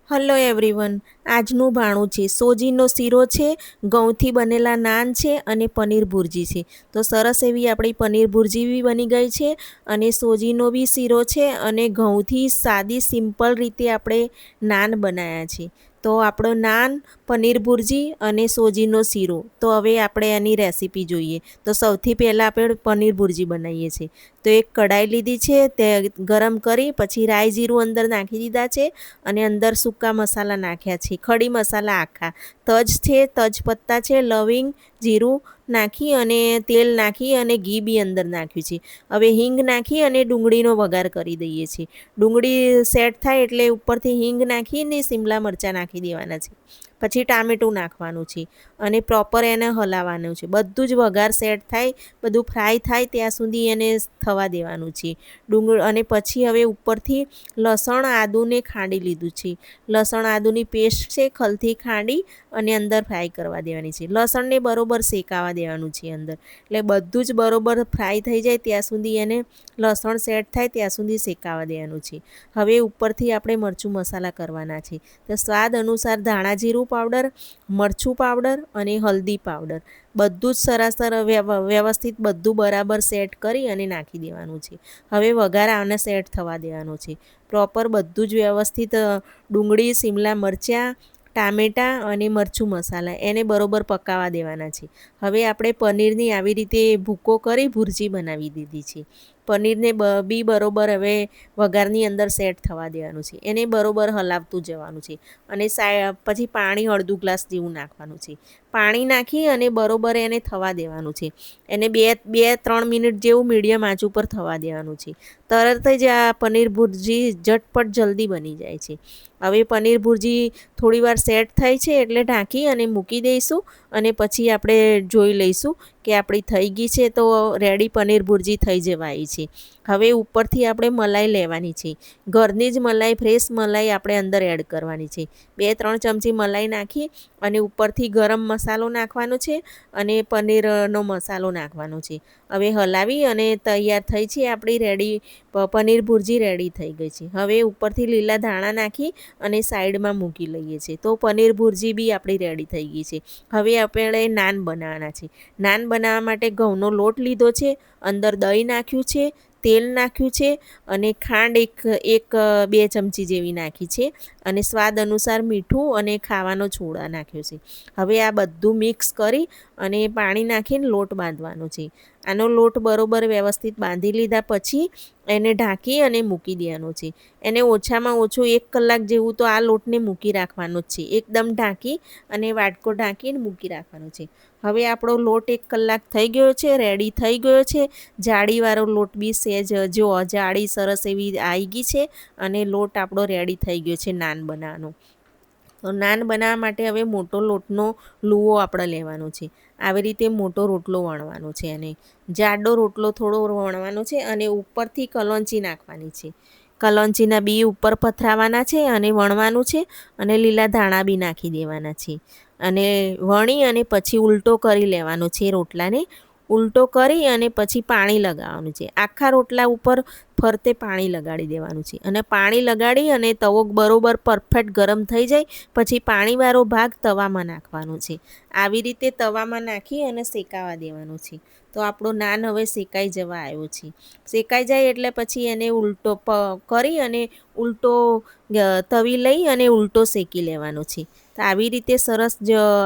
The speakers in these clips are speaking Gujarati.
હલો એવરીવન, આજનું ભાણું છે સોજીનો શીરો છે, ઘઉંથી બનેલા નાન છે અને પનીર ભુરજી છે. તો સરસ એવી આપણી પનીર ભુરજી બી બની ગઈ છે અને સોજીનો બી શીરો છે અને ઘઉંથી સાદી સિમ્પલ રીતે આપણે નાન બનાવ્યા છે. તો આપણો નાન, પનીર ભુરજી અને સોજીનો શીરો. તો હવે આપણે એની રેસીપી જોઈએ. તો સૌથી પહેલાં આપણે પનીર ભુરજી બનાવીએ છીએ. તો એક કઢાઈ લીધી છે, તે ગરમ કરી પછી રાઈ જીરું અંદર નાખી દીધા છે અને અંદર સૂકા મસાલા નાખ્યા છે, ખડી મસાલા આખા, તજ છે, તજપત્તા છે, લવિંગ, જીરું નાખી અને તેલ નાખી અને ઘી બી અંદર નાખ્યું છે. હવે હિંગ નાખી અને ડુંગળીનો વઘાર કરી દઈએ છીએ. ડુંગળી સેટ થાય એટલે ઉપરથી હિંગ નાખીને શિમલા મરચાં નાખી દેવાના છે. પછી ટામેટું નાખવાનું છે અને પ્રોપર એને હલાવવાનું છે. બધું જ વઘાર સેટ થાય, બધું ફ્રાય થાય ત્યાં સુધી એને થવા દેવાનું છે. અને પછી હવે ઉપરથી લસણ આદુને ખાંડી લીધું છે. લસણ આદુની પેસ્ટ છે, ખલથી ખાંડી અને અંદર ફ્રાય કરવા દેવાની છે. લસણને બરોબર શેકાવા દેવાનું છે અંદર, એટલે બધું જ બરોબર ફ્રાય થઈ જાય ત્યાં સુધી એને લસણ સેટ થાય ત્યાં સુધી શેકાવા દેવાનું છે. હવે ઉપરથી આપણે મરચું મસાલા કરવાના છે. તો સ્વાદ અનુસાર ધાણા જીરું પાવડર, મરચું પાવડર અને હલ્દી પાવડર બધું જ સરાસર વ્યવસ્થિત બધું બરાબર સેટ કરી અને નાખી દેવાનું છે. હવે વઘાર આને સેટ થવા દેવાનો છે. પ્રોપર બધું જ વ્યવસ્થિત ડુંગળી, શિમલા મરચાં, ટામેટાં અને મરચું મસાલા એને બરોબર પકાવવા દેવાના છે. હવે આપણે પનીરની આવી રીતે ભૂકો કરી ભુરજી બનાવી દીધી છે. પનીરને બી બરોબર હવે વઘારની અંદર સેટ થવા દેવાનું છે. એને બરોબર હલાવતું જવાનું છે અને પછી પાણી અડધું ગ્લાસ જેવું નાખવાનું છે. પાણી નાખી અને બરોબર એને થવા દેવાનું છે. એને બે 3 મિનિટ જેવું મીડિયમ આંચ ઉપર થવા દેવાનું છે. તરત જ આ પનીર ભુરજી ઝટપટ જલ્દી બની જાય છે. હવે પનીર ભુરજી થોડીવાર સેટ થાય છે એટલે ઢાંકી અને મૂકી દઈશું અને પછી આપણે જોઈ લઈશું કે આપણી થઈ ગઈ છે. તો રેડી પનીર ભુરજી થઈ જવાય છે. હવે ઉપરથી આપણે મલાઈ લેવાની છે. ઘરની જ મલાઈ, ફ્રેશ મલાઈ આપણે અંદર એડ કરવાની છે. 2-3 ચમચી મલાઈ નાખી અને ઉપરથી ગરમ મસાલો નાખવાનો છે અને પનીરનો મસાલો નાખવાનો છે. હવે હલાવી અને તૈયાર થઈ છે આપણી રેડી પનીર ભુરજી રેડી થઈ ગઈ છે. હવે ઉપરથી લીલા ધાણા નાખી અને સાઈડમાં મૂકી લઈએ છીએ. તો પનીર ભુરજી બી આપણી રેડી થઈ ગઈ છે. હવે આપણે નાન બનાવવાના છે. નાન બનાવવા માટે ઘઉંનો લોટ લીધો છે, અંદર દહીં નાખ્યું છે, તેલ નાખ્યું છે અને ખાંડ એક 2 ચમચી જેવી નાખી છે અને સ્વાદ અનુસાર મીઠું અને ખાવાનો સોડા નાખ્યો છે. હવે આ બધું મિક્સ કરી અને પાણી નાખીને લોટ બાંધવાનો છે. આનો લોટ બરોબર વ્યવસ્થિત બાંધી લીધા પછી એને ઢાંકી અને મૂકી દેવાનો છે. એને ઓછામાં ઓછું 1 કલાક જેવું તો આ લોટને મૂકી રાખવાનો જ છે. એકદમ ઢાંકી અને વાટકો ઢાંકીને મૂકી રાખવાનો છે. હવે આપણો લોટ 1 કલાક થઈ ગયો છે, રેડી થઈ ગયો છે. જાળીવાળો લોટ બી સહેજ જો જાળી સરસ એવી આવી ગઈ છે અને લોટ આપણો રેડી થઈ ગયો છે નાન બનાવવાનો. તો નાન બનાવવા માટે હવે મોટો લોટનો લુવો આપણે લેવાનો છે. આવી રીતે મોટો રોટલો વણવાનો છે અને જાડો રોટલો થોડો વણવાનો છે અને ઉપરથી કલોંચી નાખવાની છે. કલોંચીના બી ઉપર પથરાવાના છે અને વણવાનું છે અને લીલા ધાણા બી નાખી દેવાના છે અને વણી અને પછી ઉલટો કરી લેવાનો છે. રોટલાને ઉલટો કરી અને પછી પાણી લગાવવાનું છે. આખા રોટલા ઉપર ફરતે પાણી લગાડી દેવાનું છે અને પાણી લગાડી અને તવો બરોબર પરફેક્ટ ગરમ થઈ જાય પછી પાણીવાળો ભાગ તવામાં નાખવાનો છે. આવી રીતે તવામાં નાખી અને શેકાવા દેવાનું છે. તો આપણો નાન હવે શેકાઈ જવા આવ્યો છે. શેકાઈ જાય એટલે પછી એને ઉલટો કરી અને ઉલટો તવી લઈ અને ઉલટો શેકી લેવાનો છે. તો આવી રીતે સરસ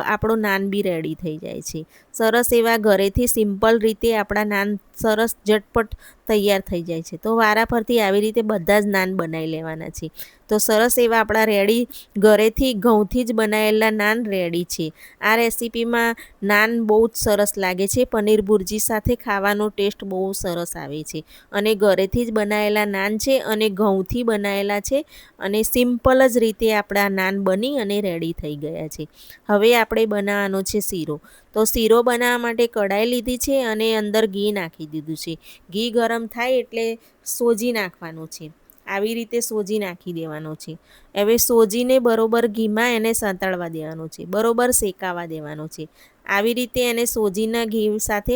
આપણો નાન બી રેડી થઈ જાય છે. સરસ એવા ઘરેથી સિમ્પલ રીતે આપણા નાન સરસ ઝટપટ તૈયાર થઈ જાય છે. તો વારાફરતી આવી રીતે બધા જ નાન બનાવી લેવાના છે. તો સરસ એવા આપણા રેડી ઘરેથી ઘઉંથી જ બનાવેલા નાન રેડી છે. આ રેસીપીમાં નાન બહુ જ સરસ લાગે છે. પનીર ભુરજી સાથે ખાવાનો ટેસ્ટ બહુ સરસ આવે છે અને ઘરેથી જ બનાવેલા નાન છે અને ઘઉંથી બનાવેલા છે અને સિમ્પલ જ રીતે આપણા નાન બની અને રેડી થઈ ગયા છે. હવે આપણે બનાવવાનો છે શીરો. તો શીરો બનાવવા માટે કઢાઈ લીધી છે અને અંદર ઘી નાખી દીધું છે. ઘી ગરમ થાય એટલે સોજી નાખવાનું છે. આવી રીતે સોજી નાખી દેવાનો છે હવે સોજીને બરોબર ઘીમાં એને સાંતળવા દેવાનો છે, બરોબર શેકાવા દેવાનો છે. આવી રીતે એને સોજીના ઘી સાથે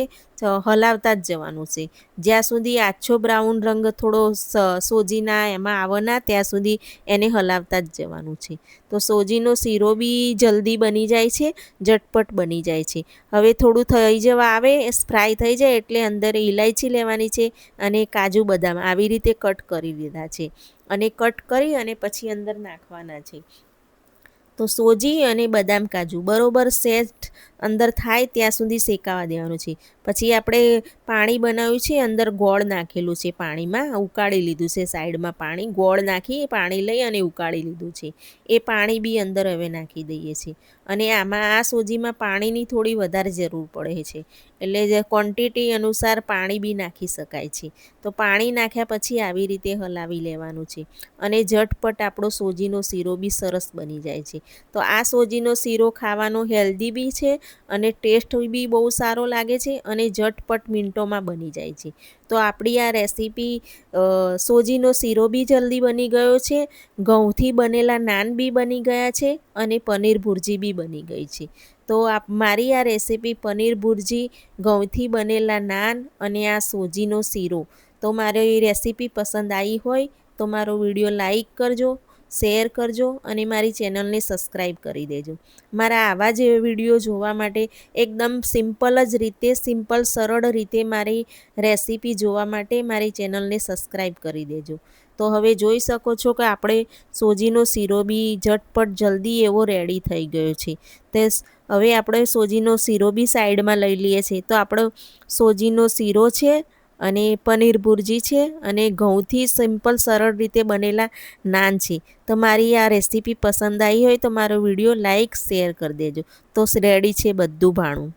હલાવતા જ જવાનું છે. જ્યાં સુધી આછો બ્રાઉન રંગ થોડો સોજીના એમાં આવે ના ત્યાં સુધી એને હલાવતા જ જવાનું છે. તો સોજીનો શીરો બી જલ્દી બની જાય છે, ઝટપટ બની જાય છે. હવે થોડું થઈ જવા આવે, ફ્રાય થઈ જાય એટલે અંદર ઇલાયચી લેવાની છે અને કાજુ બદામ આવી રીતે કટ કરી દીધા છે અને કટ કરી અને પછી અંદર નાખવાના છે. તો સોજી અને બદામ કાજુ બરોબર સેટ અંદર થાય ત્યાં સુધી શેકાવા દેવાનું છે. પછી આપણે પાણી બનાવ્યું છે, અંદર ગોળ નાખેલું છે, પાણીમાં ઉકાળી લીધું છે, સાઈડમાં પાણી ગોળ નાખી પાણી લઈ અને ઉકાળી લીધું છે. એ પાણી બી અંદર હવે નાખી દઈએ છીએ અને આમાં આ સોજીમાં પાણીની થોડી વધારે જરૂર પડે છે, એટલે જે ક્વોન્ટિટી અનુસાર પાણી બી નાખી શકાય છે. તો પાણી નાખ્યા પછી આવી રીતે હલાવી લેવાનું છે અને ઝટપટ આપણો સોજીનો શીરો બી સરસ બની જાય છે. તો આ સોજીનો શીરો ખાવાનો હેલ્ધી બી છે અને ટેસ્ટ બી બહુ સારો લાગે છે અને ઝટપટ મિનિટોમાં બની જાય છે. તો આપણી આ રેસીપી સોજીનો શીરો બી જલ્દી બની ગયો છે, ઘઉંથી બનેલા નાન બી બની ગયા છે અને પનીર ભુરજી બી બની ગઈ છે. તો મારી આ રેસીપી પનીર ભુરજી, ઘઉંથી બનેલા નાન અને આ સોજીનો શીરો, તો મારી રેસીપી પસંદ આવી હોય તો મારો વિડીયો લાઈક કરજો, શેર કરજો અને મારી ચેનલને સબસ્ક્રાઈબ કરી દેજો. મારા આવા જ વિડીયો જોવા માટે એકદમ સિમ્પલ જ રીતે, સિમ્પલ સરળ રીતે મારી રેસીપી જોવા માટે મારી ચેનલને સબસ્ક્રાઈબ કરી દેજો. તો હવે જોઈ શકો છો કે આપણે સોજીનો શીરો બી ઝટપટ જલ્દી એવો રેડી થઈ ગયો છે. તે હવે આપણે સોજીનો શીરો બી સાઈડમાં લઈ લઈએ છીએ. તો આપણો સોજીનો શીરો છે અને પનીર ભુરજી છે અને ઘઉંથી સિમ્પલ સરળ રીતે બનેલા નાન છે. તો મારી આ રેસીપી પસંદ આવી હોય તો મારો વિડીયો લાઈક શેર કરી દેજો. તો રેડી છે બધું ભાણું.